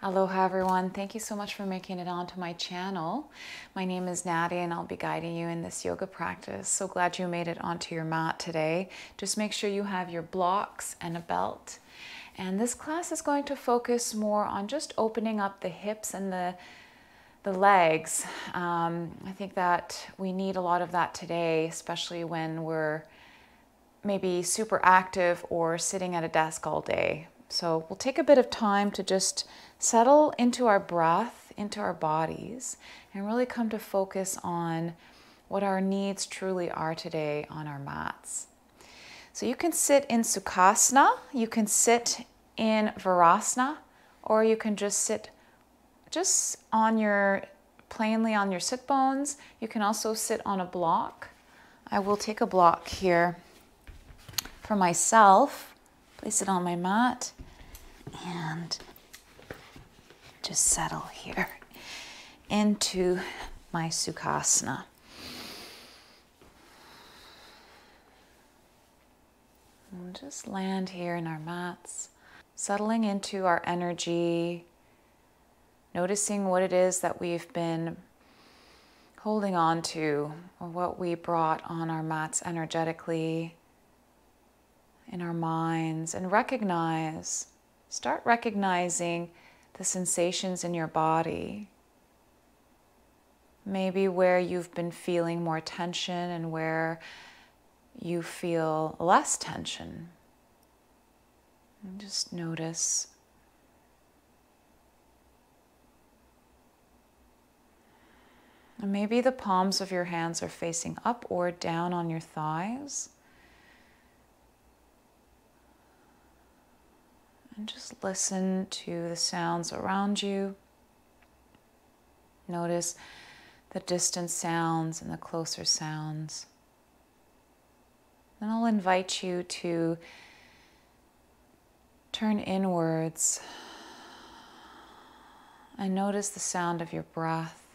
Aloha everyone, thank you so much for making it onto my channel. My name is Nathie and I'll be guiding you in this yoga practice. So glad you made it onto your mat today. Just make sure you have your blocks and a belt. And this class is going to focus more on just opening up the hips and the legs. I think that we need a lot of that today, especially when we're maybe super active or sitting at a desk all day. So we'll take a bit of time to just settle into our breath, into our bodies, and really come to focus on what our needs truly are today on our mats. So you can sit in Sukhasana, you can sit in Virasana, or you can just sit plainly on your sit bones. You can also sit on a block. I will take a block here for myself, place it on my mat, and just settle here into my Sukhasana. And just land here in our mats, settling into our energy, noticing what it is that we've been holding on to, or what we brought on our mats energetically, in our minds, and start recognizing the sensations in your body. Maybe where you've been feeling more tension and where you feel less tension. And just notice. And maybe the palms of your hands are facing up or down on your thighs. And just listen to the sounds around you. Notice the distant sounds and the closer sounds. Then I'll invite you to turn inwards and notice the sound of your breath.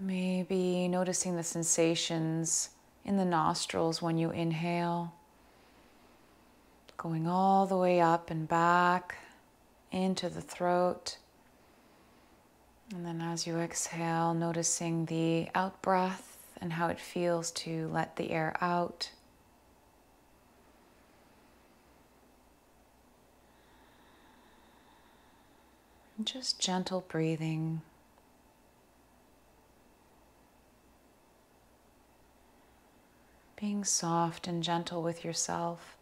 Maybe noticing the sensations in the nostrils when you inhale, going all the way up and back into the throat. And then as you exhale, noticing the out breath and how it feels to let the air out. And just gentle breathing. Being soft and gentle with yourself.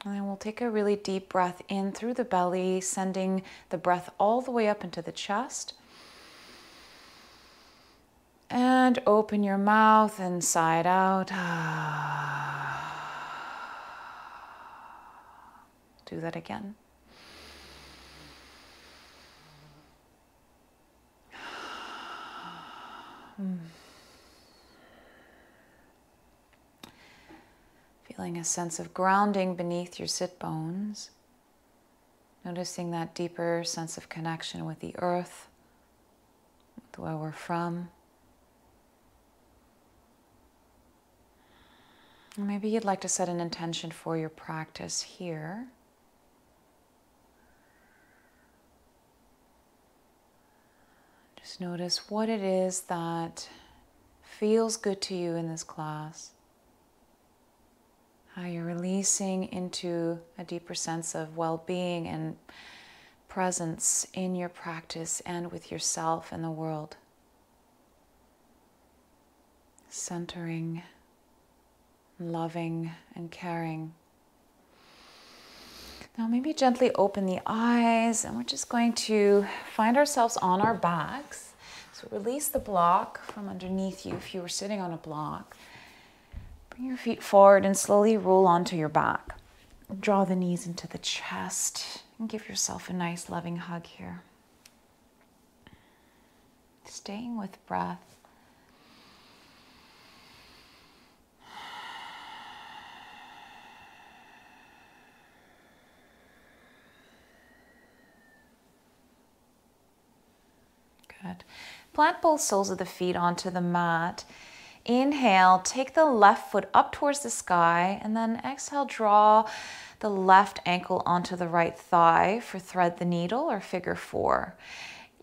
And then we'll take a really deep breath in through the belly, sending the breath all the way up into the chest. And open your mouth and sigh it out. Do that again. Feeling a sense of grounding beneath your sit bones. Noticing that deeper sense of connection with the earth, with where we're from. Maybe you'd like to set an intention for your practice here. Just notice what it is that feels good to you in this class. How you're releasing into a deeper sense of well-being and presence in your practice and with yourself and the world. Centering, loving, and caring. Now maybe gently open the eyes, and we're just going to find ourselves on our backs. So release the block from underneath you if you were sitting on a block. Bring your feet forward and slowly roll onto your back. Draw the knees into the chest and give yourself a nice loving hug here. Staying with breath. Good. Plant both soles of the feet onto the mat. Inhale, take the left foot up towards the sky, and then exhale, draw the left ankle onto the right thigh for thread the needle or figure 4.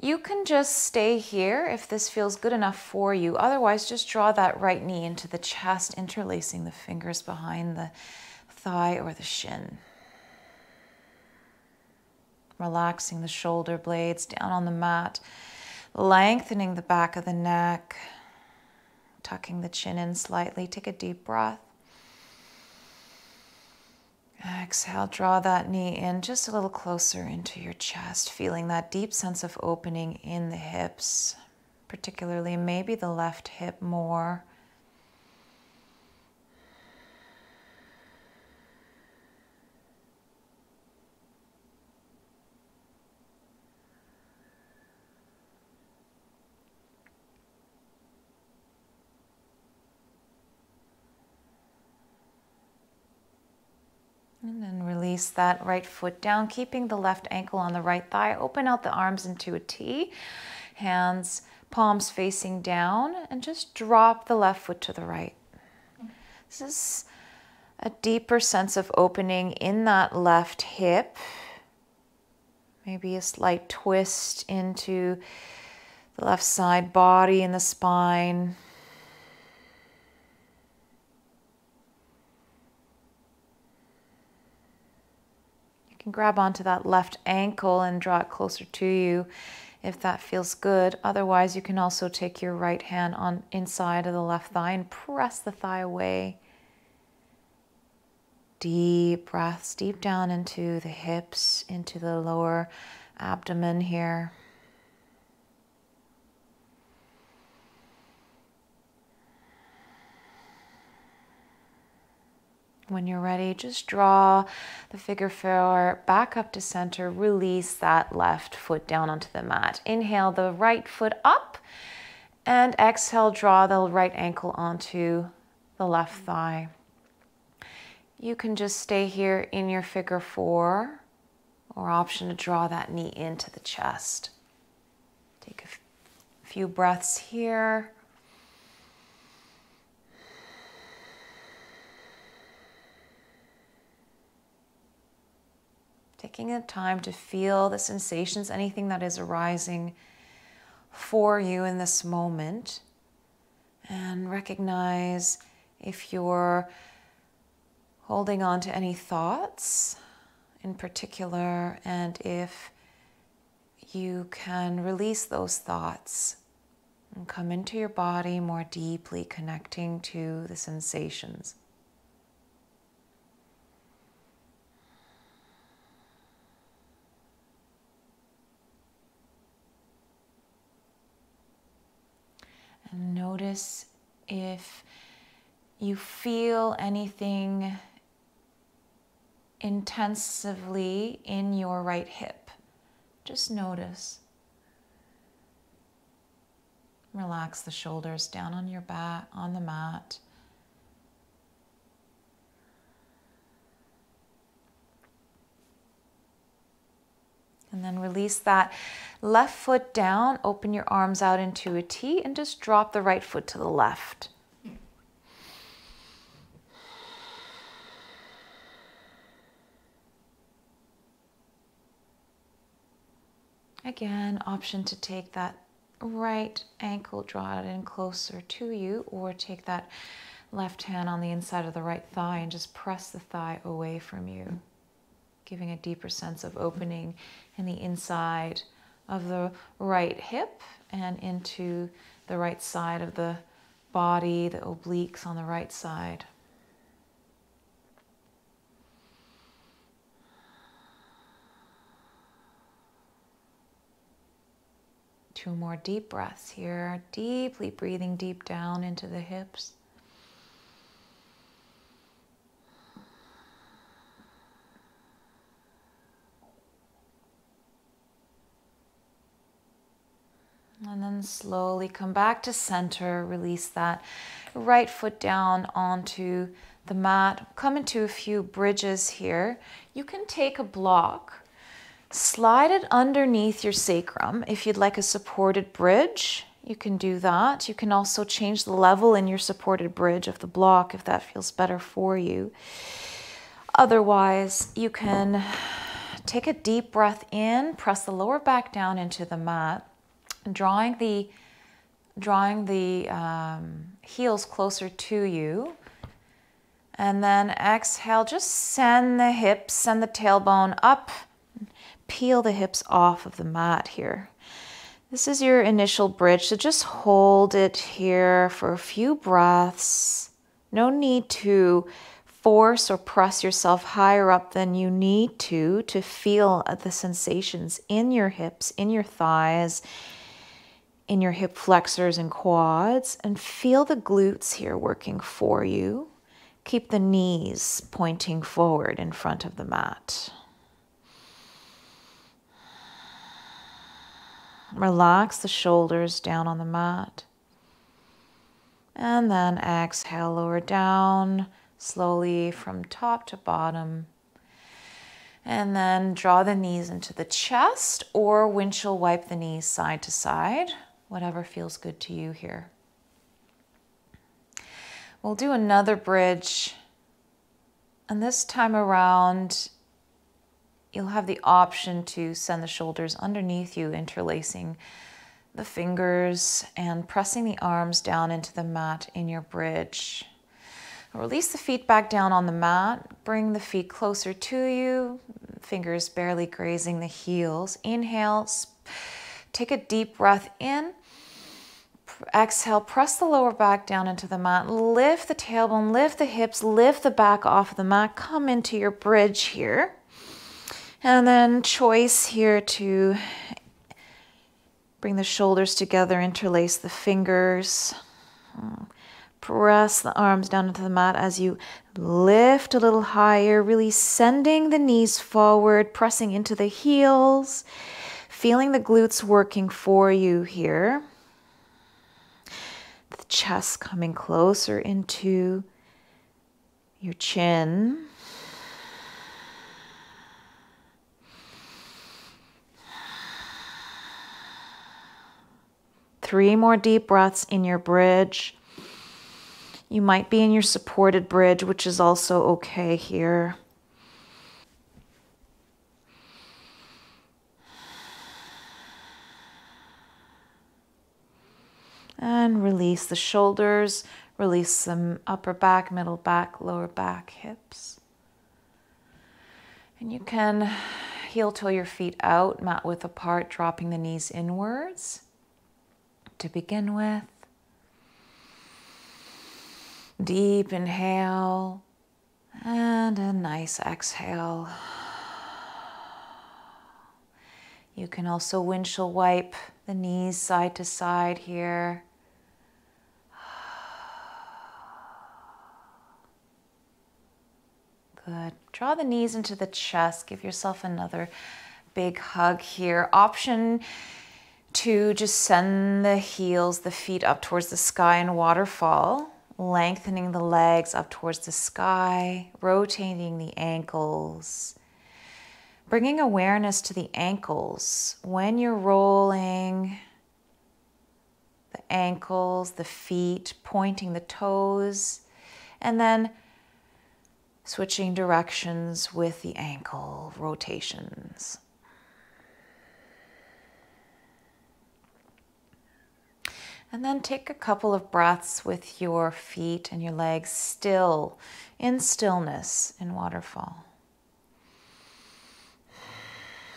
You can just stay here if this feels good enough for you. Otherwise, just draw that right knee into the chest, interlacing the fingers behind the thigh or the shin. Relaxing the shoulder blades down on the mat, lengthening the back of the neck, tucking the chin in slightly. Take a deep breath. Exhale, draw that knee in just a little closer into your chest, feeling that deep sense of opening in the hips, particularly maybe the left hip more. And then release that right foot down, keeping the left ankle on the right thigh. Open out the arms into a T. Hands, palms facing down, and just drop the left foot to the right. This is a deeper sense of opening in that left hip. Maybe a slight twist into the left side body and the spine. Grab onto that left ankle and draw it closer to you if that feels good. Otherwise, you can also take your right hand on inside of the left thigh and press the thigh away. Deep breaths deep down into the hips, into the lower abdomen here. When you're ready, just draw the figure 4 back up to center. Release that left foot down onto the mat. Inhale the right foot up, and exhale, draw the right ankle onto the left thigh. You can just stay here in your figure 4, or option to draw that knee into the chest. Take a few breaths here. Taking the time to feel the sensations, anything that is arising for you in this moment. And recognize if you're holding on to any thoughts in particular, and if you can release those thoughts and come into your body more deeply, connecting to the sensations. And notice if you feel anything intensively in your right hip. Just notice. Relax the shoulders down on your back, on the mat. And then release that left foot down, open your arms out into a T, and just drop the right foot to the left. Again, option to take that right ankle, draw it in closer to you, or take that left hand on the inside of the right thigh and just press the thigh away from you, giving a deeper sense of opening in the inside of the right hip and into the right side of the body, the obliques on the right side. Two more deep breaths here, deeply breathing deep down into the hips. And then slowly come back to center, release that right foot down onto the mat. Come into a few bridges here. You can take a block, slide it underneath your sacrum if you'd like a supported bridge. you can do that. You can also change the level in your supported bridge of the block if that feels better for you. Otherwise, you can take a deep breath in, press the lower back down into the mat, drawing the heels closer to you. And then exhale, just send the hips, send the tailbone up, peel the hips off of the mat here. This is your initial bridge, so just hold it here for a few breaths. No need to force or press yourself higher up than you need to feel the sensations in your hips, in your thighs, in your hip flexors and quads, and feel the glutes here working for you. Keep the knees pointing forward in front of the mat. Relax the shoulders down on the mat. And then exhale, lower down slowly from top to bottom. And then draw the knees into the chest or windshield wipe the knees side to side, whatever feels good to you here. We'll do another bridge, and this time around, you'll have the option to send the shoulders underneath you, interlacing the fingers and pressing the arms down into the mat in your bridge. Release the feet back down on the mat, bring the feet closer to you, fingers barely grazing the heels. Inhale, take a deep breath in. Exhale, press the lower back down into the mat. Lift the tailbone, lift the hips, lift the back off of the mat. Come into your bridge here. And then choice here to bring the shoulders together, interlace the fingers. Press the arms down into the mat as you lift a little higher, really sending the knees forward, pressing into the heels, feeling the glutes working for you here. The chest coming closer into your chin. Three more deep breaths in your bridge. You might be in your supported bridge, which is also okay here. And release the shoulders, release some upper back, middle back, lower back, hips. And you can heel toe your feet out, mat width apart, dropping the knees inwards to begin with. Deep inhale and a nice exhale. You can also windshield wipe the knees side to side here. Good. Draw the knees into the chest. Give yourself another big hug here. Option to just send the heels, the feet up towards the sky in waterfall, lengthening the legs up towards the sky, rotating the ankles, bringing awareness to the ankles when you're rolling the ankles, the feet, pointing the toes, and then switching directions with the ankle rotations. And then take a couple of breaths with your feet and your legs still, in stillness, in waterfall.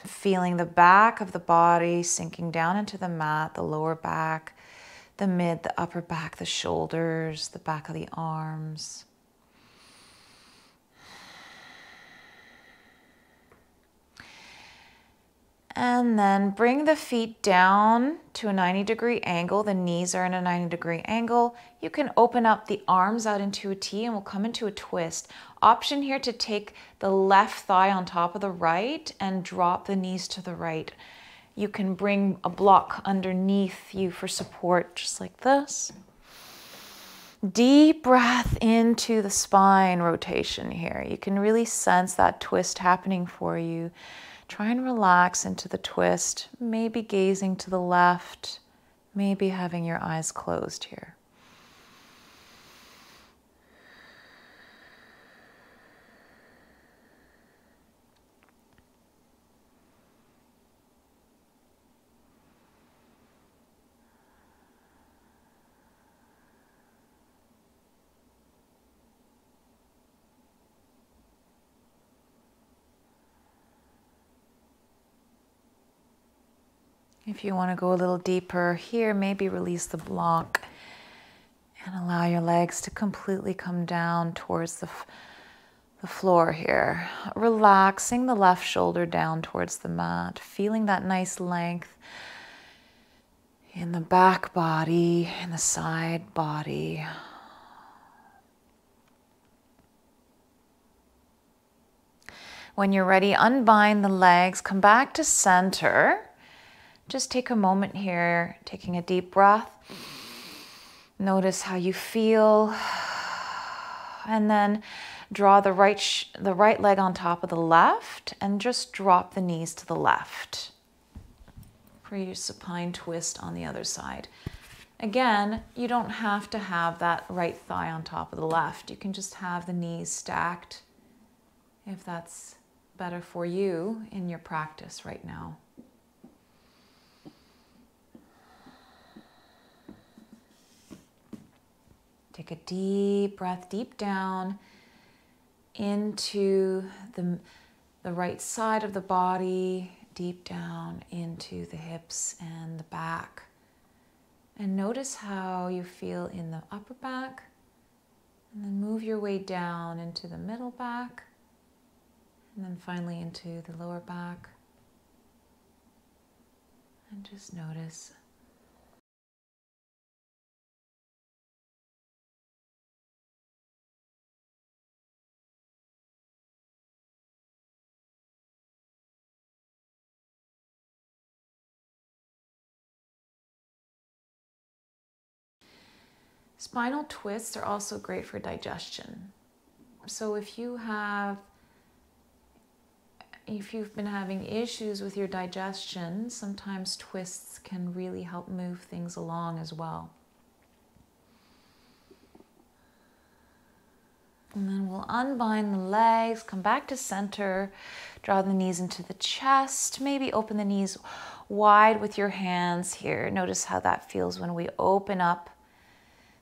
Feeling the back of the body sinking down into the mat, the lower back, the mid, the upper back, the shoulders, the back of the arms. And then bring the feet down to a 90-degree angle. The knees are in a 90-degree angle. You can open up the arms out into a T and we'll come into a twist. Option here to take the left thigh on top of the right and drop the knees to the right. You can bring a block underneath you for support, just like this. Deep breath into the spine rotation here. You can really sense that twist happening for you. Try and relax into the twist, maybe gazing to the left, Maybe having your eyes closed here. If you want to go a little deeper here, maybe release the block and allow your legs to completely come down towards the floor here. Relaxing the left shoulder down towards the mat, feeling that nice length in the back body, in the side body. When you're ready, unbind the legs, come back to center. Just take a moment here, taking a deep breath. Notice how you feel. And then draw the right leg on top of the left and just drop the knees to the left for your supine twist on the other side. Again, you don't have to have that right thigh on top of the left. You can just have the knees stacked if that's better for you in your practice right now. Take a deep breath, deep down into the right side of the body, deep down into the hips and the back. And notice how you feel in the upper back. And then move your way down into the middle back. And then finally into the lower back. And just notice. Spinal twists are also great for digestion. So if you've been having issues with your digestion, sometimes twists can really help move things along as well. And then we'll unbind the legs, come back to center, draw the knees into the chest, maybe open the knees wide with your hands here. Notice how that feels when we open up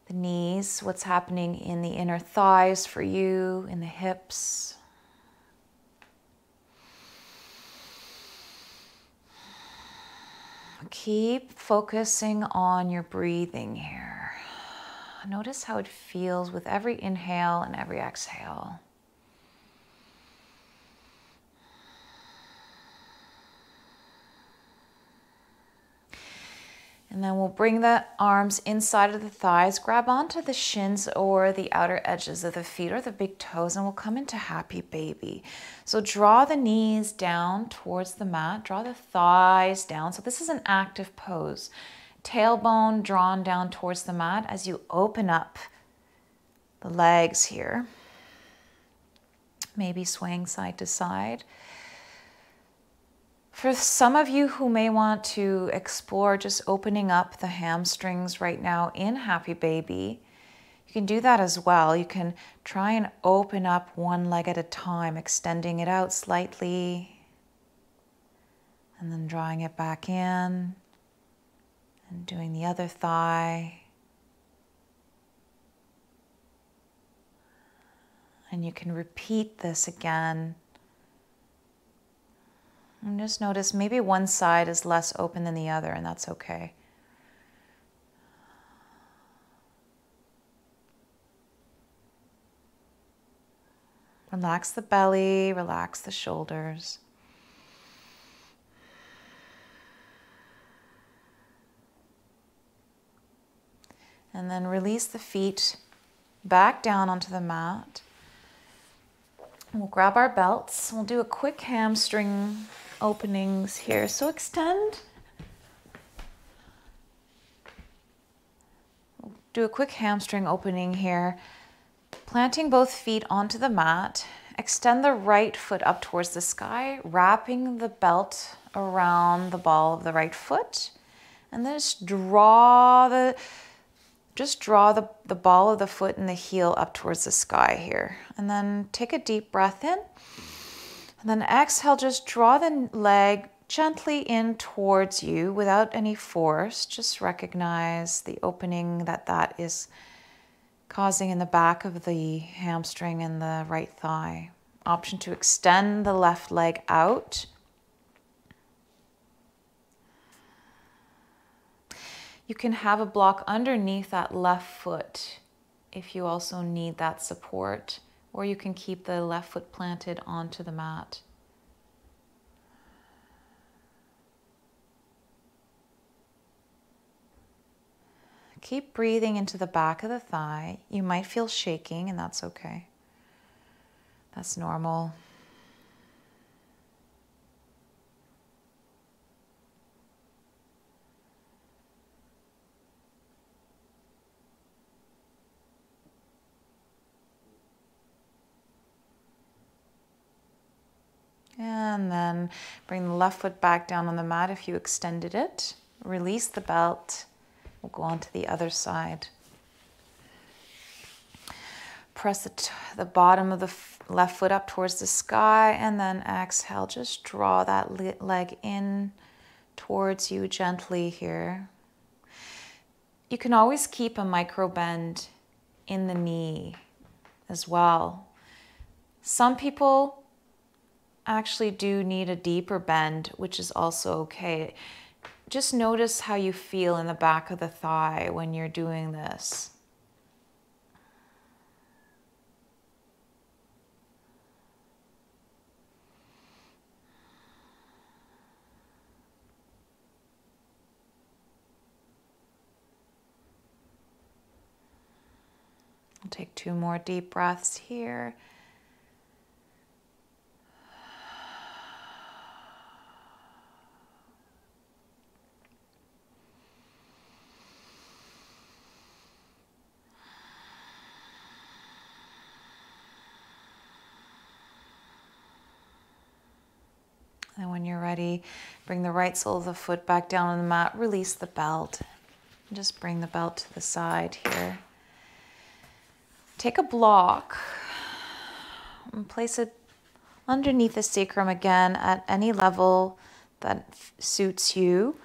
the knees, what's happening in the inner thighs for you, in the hips. Keep focusing on your breathing here. Notice how it feels with every inhale and every exhale. And then we'll bring the arms inside of the thighs, grab onto the shins or the outer edges of the feet or the big toes, and we'll come into happy baby. So draw the knees down towards the mat, draw the thighs down. So this is an active pose. Tailbone drawn down towards the mat as you open up the legs here. Maybe swaying side to side. For some of you who may want to explore just opening up the hamstrings right now in happy baby, you can do that as well. You can try and open up one leg at a time, extending it out slightly, and then drawing it back in, and doing the other thigh. And you can repeat this again. And just notice maybe one side is less open than the other, and that's okay. Relax the belly, relax the shoulders. And then release the feet back down onto the mat. We'll grab our belts. We'll do a quick hamstring openings here. So extend. We'll do a quick hamstring opening here. Planting both feet onto the mat. Extend the right foot up towards the sky, wrapping the belt around the ball of the right foot. And then just draw the ball of the foot and the heel up towards the sky here. And then take a deep breath in. And then exhale, just draw the leg gently in towards you without any force. Just recognize the opening that is causing in the back of the hamstring and the right thigh. Option to extend the left leg out. You can have a block underneath that left foot if you also need that support, or you can keep the left foot planted onto the mat. Keep breathing into the back of the thigh. You might feel shaking, and that's okay. That's normal. And then bring the left foot back down on the mat if you extended it. Release the belt. We'll go on to the other side. Press the bottom of the left foot up towards the sky, and then exhale. Just draw that leg in towards you gently here. You can always keep a micro bend in the knee as well. Some people actually do need a deeper bend, which is also okay. Just notice how you feel in the back of the thigh when you're doing this. I'll take 2 more deep breaths here. And when you're ready, bring the right sole of the foot back down on the mat, release the belt. And just bring the belt to the side here. Take a block and place it underneath the sacrum again at any level that suits you.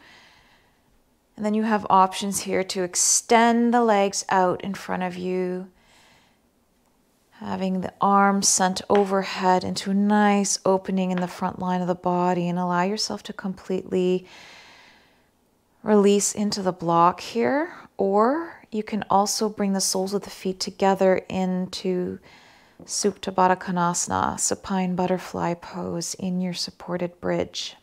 And then you have options here to extend the legs out in front of you, having the arms sent overhead into a nice opening in the front line of the body, and allow yourself to completely release into the block here. Or you can also bring the soles of the feet together into Supta Baddha Konasana, supine butterfly pose in your supported bridge.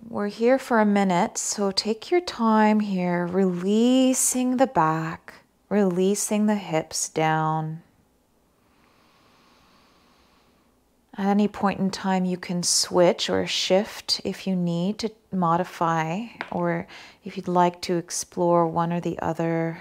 We're here for a minute, so take your time here, releasing the back, releasing the hips down. At any point in time, you can switch or shift if you need to modify, or if you'd like to explore one or the other.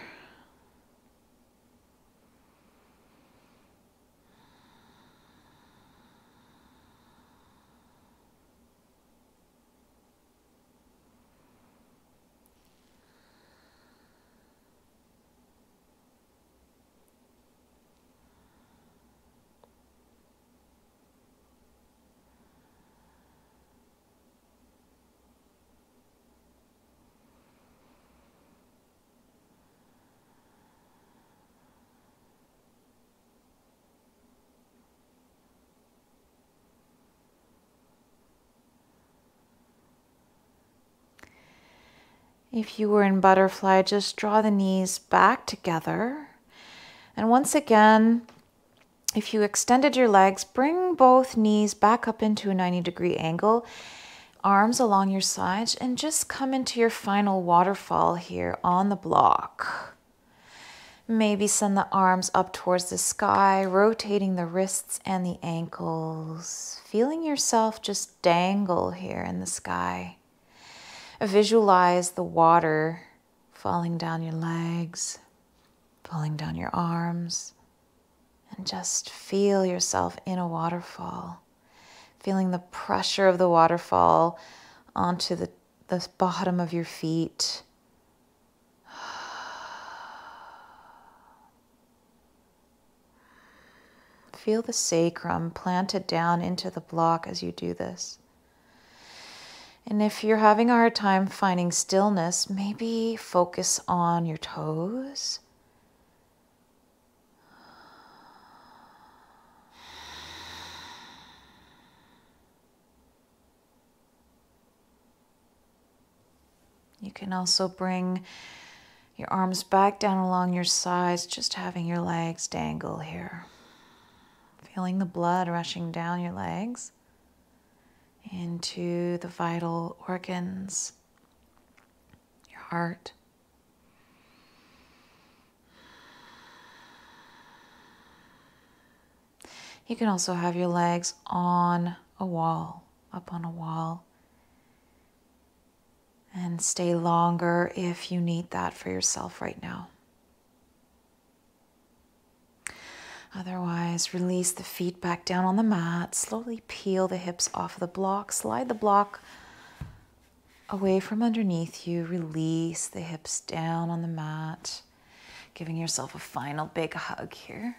If you were in butterfly, just draw the knees back together. And once again, if you extended your legs, bring both knees back up into a 90-degree angle, arms along your sides, and just come into your final waterfall here on the block. Maybe send the arms up towards the sky, rotating the wrists and the ankles, feeling yourself just dangle here in the sky. Visualize the water falling down your legs, falling down your arms, and just feel yourself in a waterfall, feeling the pressure of the waterfall onto the the bottom of your feet. Feel the sacrum planted down into the block as you do this. And if you're having a hard time finding stillness, maybe focus on your toes. You can also bring your arms back down along your sides, just having your legs dangle here. Feeling the blood rushing down your legs into the vital organs, your heart. You can also have your legs on a wall, up on a wall, and stay longer if you need that for yourself right now. Otherwise, release the feet back down on the mat. Slowly peel the hips off of the block. Slide the block away from underneath you. Release the hips down on the mat. Giving yourself a final big hug here.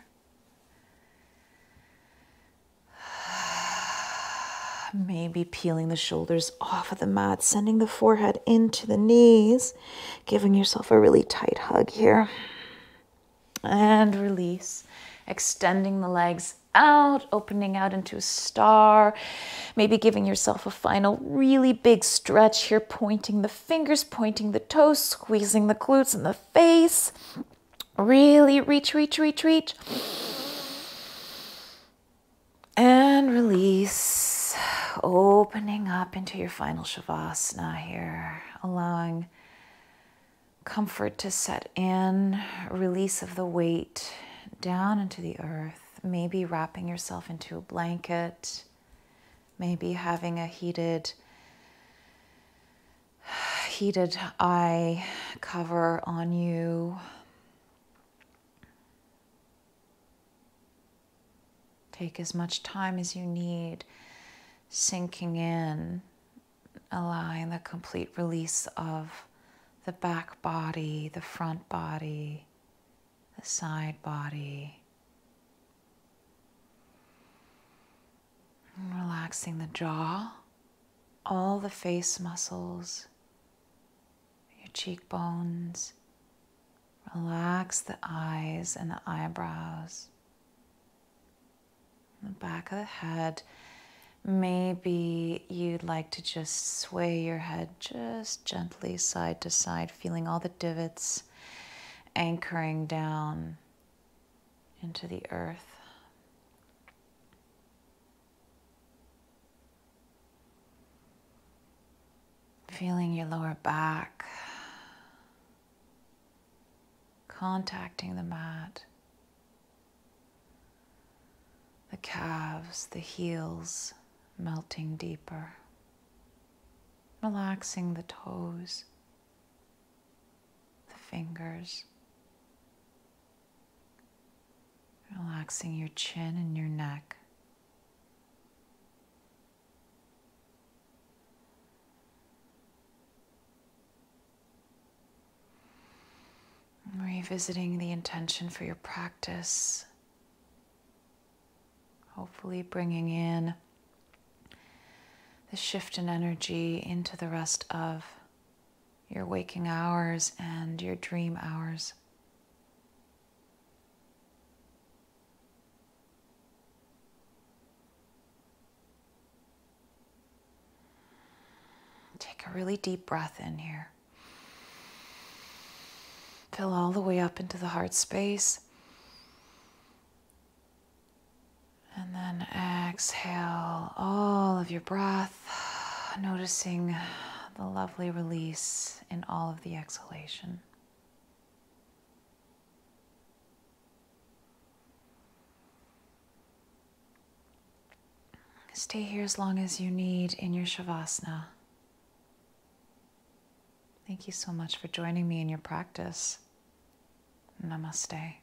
Maybe peeling the shoulders off of the mat, sending the forehead into the knees, giving yourself a really tight hug here. And release, extending the legs out, opening out into a star, maybe giving yourself a final really big stretch here, pointing the fingers, pointing the toes, squeezing the glutes and the face. Really reach, reach, reach, reach. And release, opening up into your final Savasana here, allowing comfort to set in, release of the weight down into the earth, maybe wrapping yourself into a blanket, maybe having a heated eye cover on you. Take as much time as you need, sinking in, allowing the complete release of the back body, the front body, the side body. And relaxing the jaw, all the face muscles, your cheekbones. Relax the eyes and the eyebrows. The back of the head, maybe you'd like to just sway your head just gently side to side, feeling all the divots anchoring down into the earth. Feeling your lower back, contacting the mat. The calves, the heels, melting deeper. Relaxing the toes, the fingers. Relaxing your chin and your neck. Revisiting the intention for your practice. Hopefully bringing in the shift in energy into the rest of your waking hours and your dream hours. Take a really deep breath in here. Fill all the way up into the heart space. And then exhale all of your breath, noticing the lovely release in all of the exhalation. Stay here as long as you need in your Shavasana. Thank you so much for joining me in your practice. Namaste.